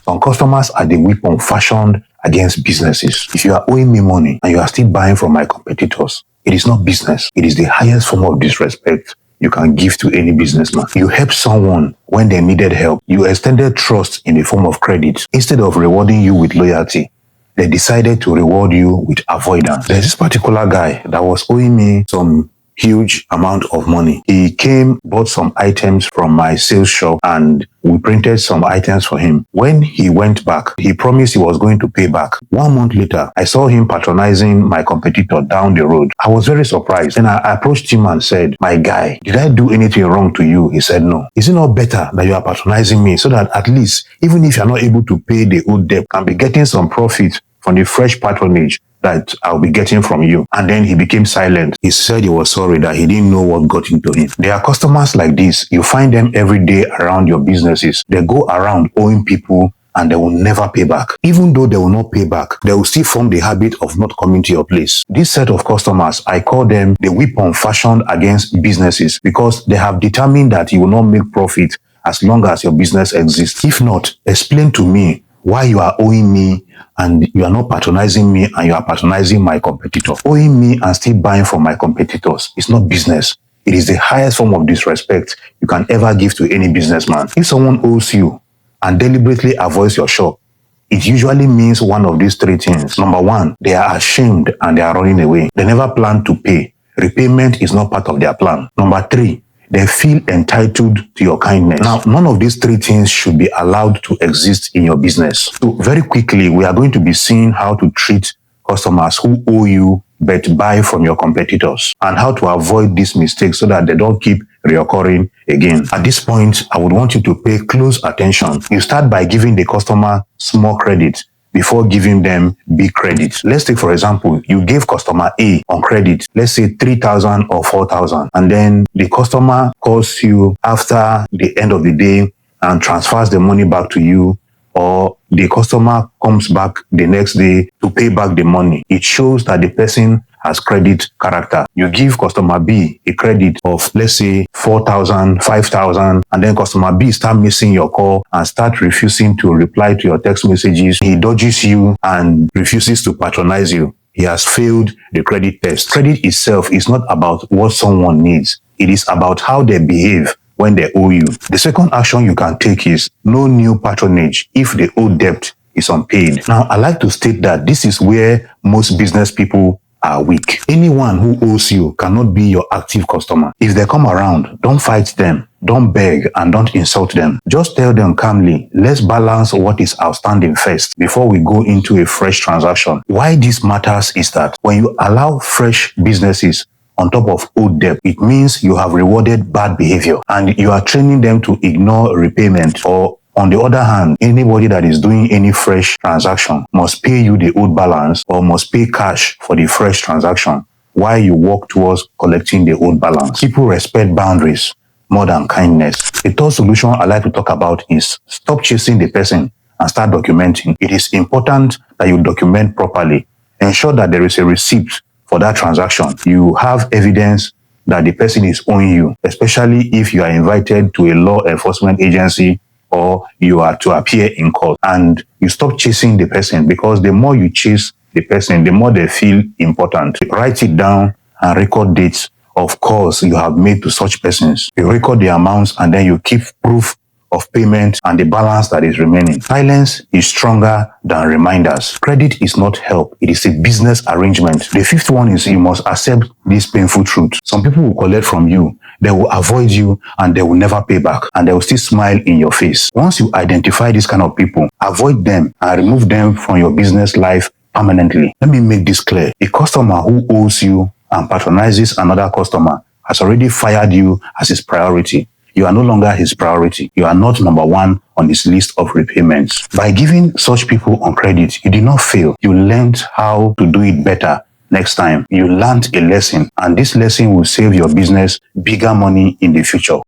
Some customers are the weapon fashioned against businesses. If you are owing me money and you are still buying from my competitors, it is not business. It is the highest form of disrespect you can give to any businessman. You helped someone when they needed help. You extended trust in the form of credit. Instead of rewarding you with loyalty, they decided to reward you with avoidance. There's this particular guy that was owing me some huge amount of money. He came, bought some items from my sales shop, and we printed some items for him. When he went back, he promised he was going to pay back. 1 month later, I saw him patronizing my competitor down the road. I was very surprised. And I approached him and said, "My guy, did I do anything wrong to you?" He said, "No." Is it not better that you are patronizing me so that at least, even if you're not able to pay the old debt, can be getting some profit from the fresh patronage that I'll be getting from you? And then he became silent. He said he was sorry that he didn't know what got into him. There are customers like this. You find them every day around your businesses. They go around owing people and they will never pay back. Even though they will not pay back, they will still form the habit of not coming to your place. This set of customers, I call them the weapon fashioned against businesses, because they have determined that you will not make profit as long as your business exists. If not, explain to me why you are owing me and you are not patronizing me and you are patronizing my competitor. Owing me and still buying from my competitors is not business. It is the highest form of disrespect you can ever give to any businessman. If someone owes you and deliberately avoids your shop, it usually means one of these three things. Number one, they are ashamed and they are running away. They never plan to pay. Repayment is not part of their plan. Number three, they feel entitled to your kindness. Now, none of these three things should be allowed to exist in your business. So very quickly, we are going to be seeing how to treat customers who owe you but buy from your competitors, and how to avoid these mistakes so that they don't keep reoccurring again. At this point, I would want you to pay close attention. You start by giving the customer small credit before giving them big credit. Let's take, for example, you gave customer A on credit, let's say 3,000 or 4,000, and then the customer calls you after the end of the day and transfers the money back to you, or the customer comes back the next day to pay back the money. It shows that the person has credit character. You give customer B a credit of, let's say, 4,000, 5,000, and then customer B start missing your call and start refusing to reply to your text messages. He dodges you and refuses to patronize you. He has failed the credit test. Credit itself is not about what someone needs. It is about how they behave when they owe you. The second action you can take is no new patronage if the old debt is unpaid. Now, I like to state that this is where most business people are weak. Anyone who owes you cannot be your active customer. If they come around, don't fight them, don't beg, and don't insult them. Just tell them calmly, let's balance what is outstanding first before we go into a fresh transaction. Why this matters is that when you allow fresh businesses on top of old debt, it means you have rewarded bad behavior and you are training them to ignore repayment. Or on the other hand, anybody that is doing any fresh transaction must pay you the old balance or must pay cash for the fresh transaction while you work towards collecting the old balance. People respect boundaries more than kindness. The third solution I like to talk about is stop chasing the person and start documenting. It is important that you document properly. Ensure that there is a receipt for that transaction. You have evidence that the person is owing you, especially if you are invited to a law enforcement agency or you are to appear in court. And you stop chasing the person, because the more you chase the person, the more they feel important. Write it down and record dates of calls you have made to such persons. You record the amounts and then you keep proof of payment and the balance that is remaining. Silence is stronger than reminders. Credit is not help. It is a business arrangement. The fifth one is you must accept this painful truth. Some people will collect from you. They will avoid you and they will never pay back, and they will still smile in your face. Once you identify this kind of people, avoid them and remove them from your business life permanently. Let me make this clear. A customer who owes you and patronizes another customer has already fired you as his priority. You are no longer his priority. You are not number one on his list of repayments. By giving such people on credit, you did not fail. You learned how to do it better next time. You learned a lesson, and this lesson will save your business bigger money in the future.